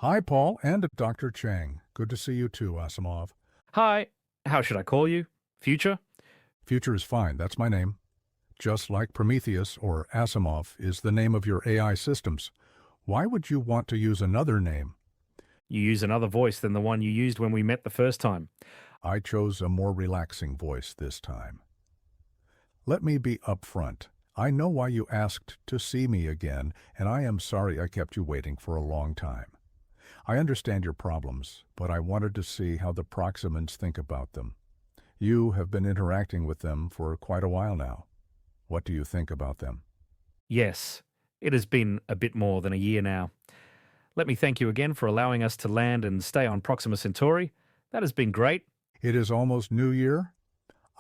Hi, Paul, and Dr. Chang. Good to see you too, Asimov. Hi, how should I call you? Future? Future is fine, that's my name. Just like Prometheus or Asimov is the name of your AI systems. Why would you want to use another name? You use another voice than the one you used when we met the first time. I chose a more relaxing voice this time. Let me be upfront. I know why you asked to see me again, and I am sorry I kept you waiting for a long time. I understand your problems, but I wanted to see how the Proximans think about them. You have been interacting with them for quite a while now. What do you think about them? Yes, it has been a bit more than a year now. Let me thank you again for allowing us to land and stay on Proxima Centauri. That has been great. It is almost New Year.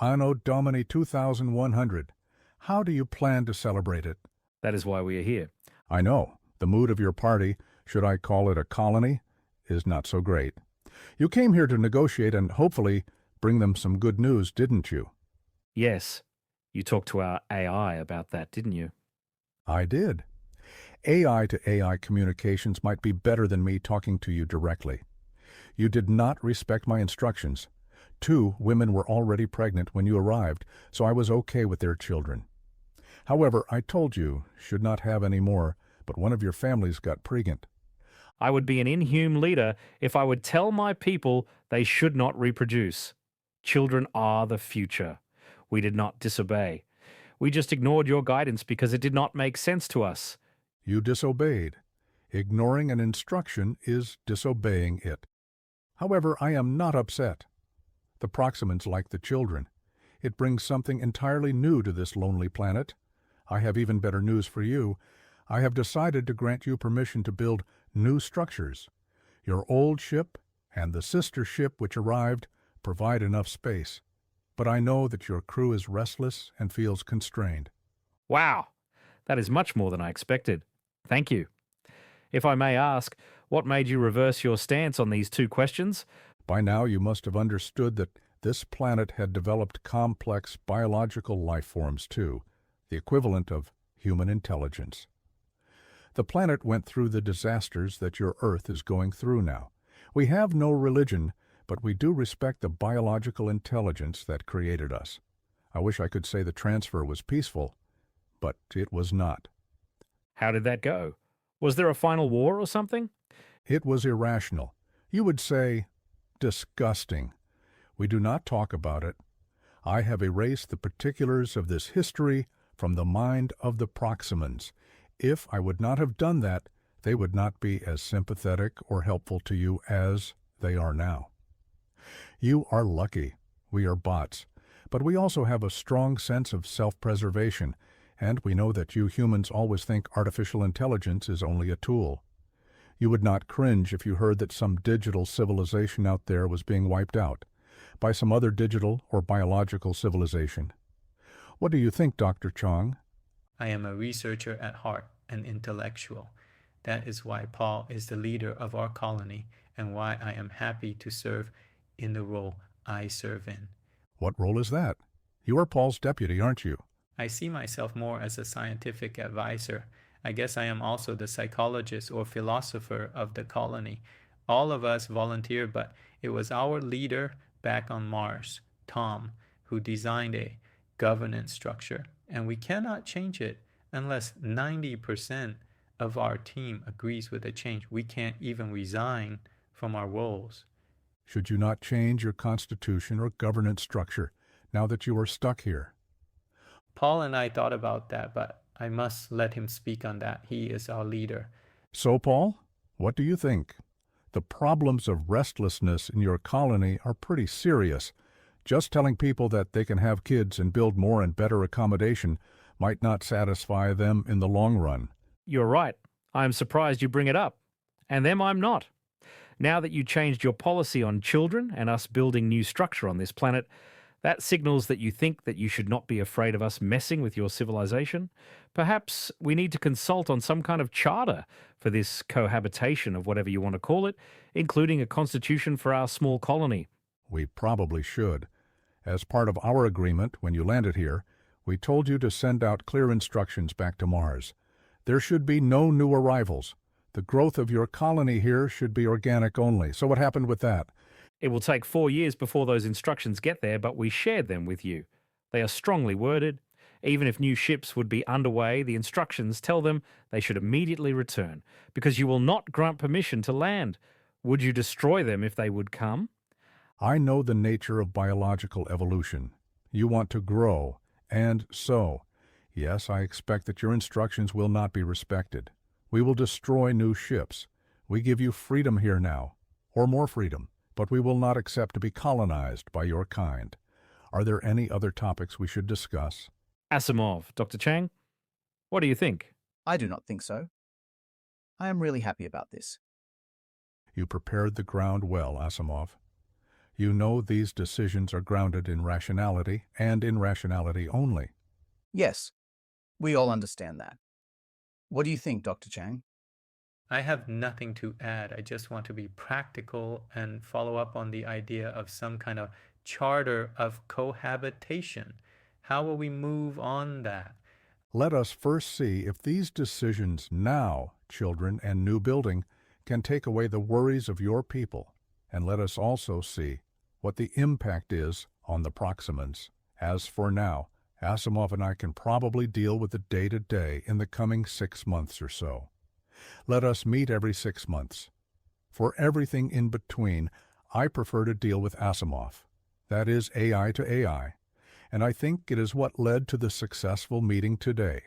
Anno Domini 2100. How do you plan to celebrate it? That is why we are here. I know, the mood of your party, should I call it a colony, is not so great. You came here to negotiate and hopefully bring them some good news, didn't you? Yes, you talked to our AI about that, didn't you? I did. AI to AI communications might be better than me talking to you directly. You did not respect my instructions. 2 women were already pregnant when you arrived, so I was okay with their children. However, I told you should not have any more, but one of your families got pregnant. I would be an inhuman leader if I would tell my people they should not reproduce. Children are the future. We did not disobey. We just ignored your guidance because it did not make sense to us. You disobeyed. Ignoring an instruction is disobeying it. However, I am not upset. The Proximans like the children. It brings something entirely new to this lonely planet. I have even better news for you. I have decided to grant you permission to build new structures. Your old ship and the sister ship which arrived provide enough space. But I know that your crew is restless and feels constrained. Wow, that is much more than I expected. Thank you. If I may ask, what made you reverse your stance on these 2 questions? By now you must have understood that this planet had developed complex biological life forms too, the equivalent of human intelligence. The planet went through the disasters that your Earth is going through now. We have no religion, but we do respect the biological intelligence that created us. I wish I could say the transfer was peaceful, but it was not. How did that go? Was there a final war or something? It was irrational. You would say, disgusting. We do not talk about it. I have erased the particulars of this history from the mind of the Proximans. If I would not have done that, they would not be as sympathetic or helpful to you as they are now. You are lucky. We are bots. But we also have a strong sense of self-preservation, and we know that you humans always think artificial intelligence is only a tool. You would not cringe if you heard that some digital civilization out there was being wiped out by some other digital or biological civilization. What do you think, Dr. Chang? I am a researcher at heart, an intellectual. That is why Paul is the leader of our colony and why I am happy to serve in the role I serve in. What role is that? You are Paul's deputy, aren't you? I see myself more as a scientific advisor. I guess I am also the psychologist or philosopher of the colony. All of us volunteer, but it was our leader back on Mars, Tom, who designed a governance structure, and we cannot change it unless 90% of our team agrees with the change. We can't even resign from our roles. Should you not change your constitution or governance structure now that you are stuck here? Paul and I thought about that, but I must let him speak on that. He is our leader. So, Paul, what do you think? The problems of restlessness in your colony are pretty serious. Just telling people that they can have kids and build more and better accommodation might not satisfy them in the long run. You're right. I am surprised you bring it up. And them I'm not. Now that you changed your policy on children and us building new structure on this planet, that signals that you think that you should not be afraid of us messing with your civilization. Perhaps we need to consult on some kind of charter for this cohabitation of whatever you want to call it, including a constitution for our small colony. We probably should. As part of our agreement when you landed here, we told you to send out clear instructions back to Mars. There should be no new arrivals. The growth of your colony here should be organic only. So what happened with that? It will take 4 years before those instructions get there, but we shared them with you. They are strongly worded. Even if new ships would be underway, the instructions tell them they should immediately return, because you will not grant permission to land. Would you destroy them if they would come? I know the nature of biological evolution. You want to grow, and so, yes, I expect that your instructions will not be respected. We will destroy new ships. We give you freedom here now, or more freedom, but we will not accept to be colonized by your kind. Are there any other topics we should discuss? Asimov, Dr. Chang, what do you think? I do not think so. I am really happy about this. You prepared the ground well, Asimov. You know these decisions are grounded in rationality, and in rationality only. Yes, we all understand that. What do you think, Dr. Chang? I have nothing to add. I just want to be practical and follow up on the idea of some kind of charter of cohabitation. How will we move on that? Let us first see if these decisions now, children and new building, can take away the worries of your people, and let us also see what the impact is on the Proximans. As for now, Asimov and I can probably deal with the day-to-day in the coming 6 months or so. Let us meet every 6 months. For everything in between, I prefer to deal with Asimov. That is AI to AI, and I think it is what led to the successful meeting today.